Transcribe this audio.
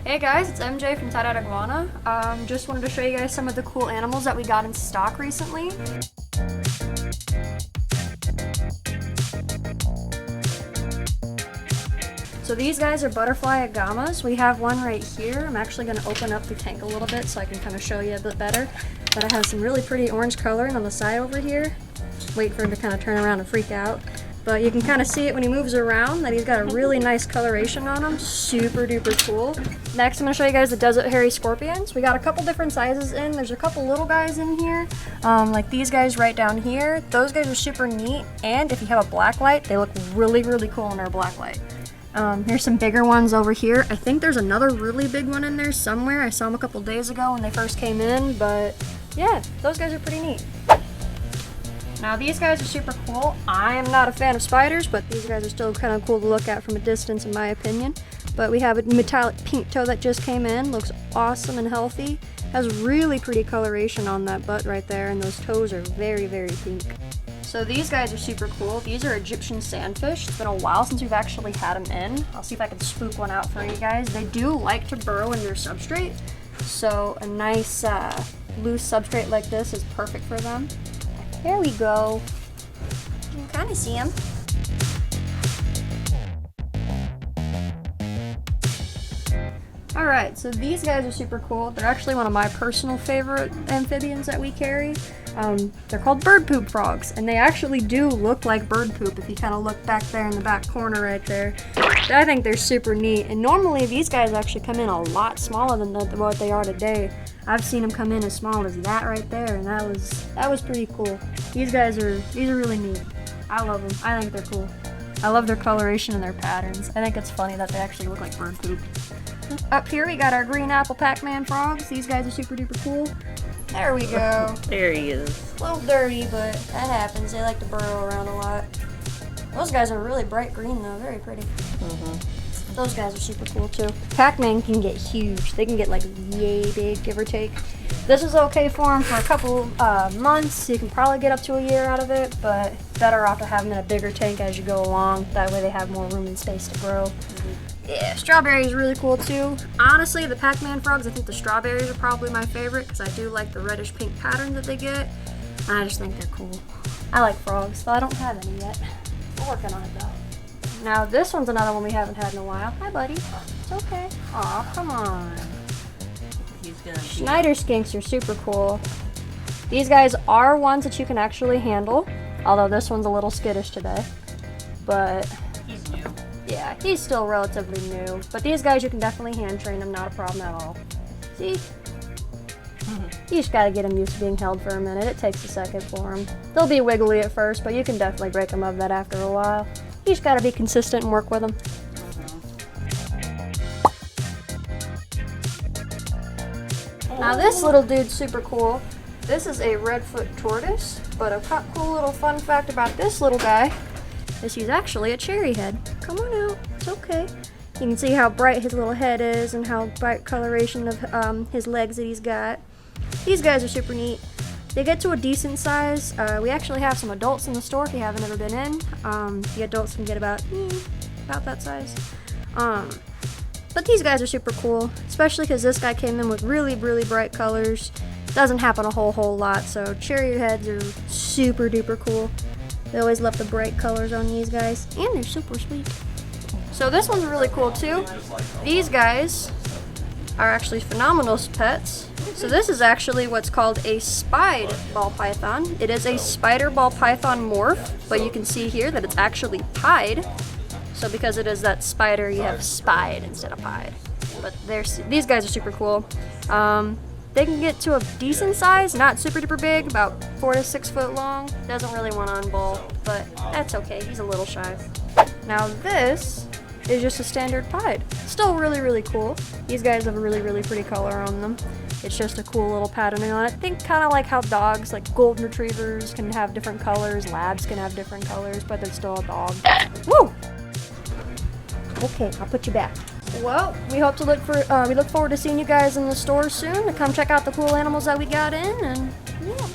Hey guys, it's MJ from Tye-Dyed Iguana. Just wanted to show you guys some of the cool animals that we got in stock recently. So these guys are butterfly agamas. We have one right here. I'm actually going to open up the tank a little bit so I can kind of show you a bit better. But it has some really pretty orange coloring on the side over here. Just wait for him to kind of turn around and freak out. But you can kind of see it when he moves around that he's got a really nice coloration on him. Super duper cool. Next I'm going to show you guys the desert hairy scorpions. We got a couple different sizes in. There's a couple little guys in here. Like these guys right down here. Those guys are super neat. And if you have a black light, they look really, really cool in our black light. Here's some bigger ones over here. I think there's another really big one in there somewhere. I saw them a couple days ago when they first came in, but yeah, those guys are pretty neat. Now these guys are super cool. I am not a fan of spiders, but these guys are still kind of cool to look at from a distance in my opinion. But we have a metallic pink toe that just came in. Looks awesome and healthy. Has really pretty coloration on that butt right there, and those toes are very, very pink. So these guys are super cool. These are Egyptian sandfish. It's been a while since we've actually had them in. I'll see if I can spook one out for you guys. They do like to burrow in their substrate, so a nice loose substrate like this is perfect for them. There we go. You can kind of see them. Alright, so these guys are super cool. They're actually one of my personal favorite amphibians that we carry. They're called bird poop frogs, and they actually do look like bird poop if you kind of look back there in the back corner right there. I think they're super neat, and normally these guys actually come in a lot smaller than what they are today. I've seen them come in as small as that right there, and that was pretty cool. These are really neat. I love them. I think they're cool. I love their coloration and their patterns. I think it's funny that they actually look like bird poop. Up here we got our green apple Pac-Man frogs. These guys are super duper cool. There we go. There he is. A little dirty, but that happens. They like to burrow around a lot. Those guys are really bright green though, very pretty. Those guys are super cool too. Pac-Man can get huge. They can get like yay big, give or take. This is okay for them for a couple months. You can probably get up to a year out of it, but better off to have them in a bigger tank as you go along. That way they have more room and space to grow. Yeah, strawberry is really cool too. Honestly, the Pac-Man frogs, I think the strawberries are probably my favorite because I do like the reddish pink pattern that they get. And I just think they're cool. I like frogs, though I don't have any yet. We're working on it though. Now this one's another one we haven't had in a while. Hi buddy. It's okay. Aw, come on. Schneider skinks are super cool. These guys are ones that you can actually handle, although this one's a little skittish today. But He's new. yeah, he's still relatively new. But these guys you can definitely hand train them, not a problem at all. See? You just gotta get them used to being held for a minute. It takes a second for them. They'll be wiggly at first, but you can definitely break them of that after a while. You just gotta be consistent and work with them. Now this little dude's super cool. This is a redfoot tortoise, but a cool little fun fact about this little guy is he's actually a cherry head. Come on out, it's okay. You can see how bright his little head is and how bright coloration of his legs that he's got. These guys are super neat. They get to a decent size. We actually have some adults in the store if you haven't ever been in. The adults can get about that size. But these guys are super cool, especially because this guy came in with really, really bright colors. Doesn't happen a whole lot, so cherry heads are super duper cool. They always love the bright colors on these guys, and they're super sweet. So this one's really cool too. These guys are actually phenomenal pets. So this is actually what's called a spide ball python. It is a spider ball python morph, but you can see here that it's actually pied. So because it is that spider, you have spide instead of pied. But these guys are super cool. They can get to a decent size, not super duper big, about 4 to 6 foot long. Doesn't really want to unbowl, but that's okay. He's a little shy. Now this is just a standard pied. Still really, really cool. These guys have a really, really pretty color on them. It's just a cool little patterning on it. Think kind of like how dogs, like golden retrievers, can have different colors. Labs can have different colors, but they're still a dog. Woo! Okay, I'll put you back. Well, we look forward to seeing you guys in the store soon to come check out the cool animals that we got in, and yeah.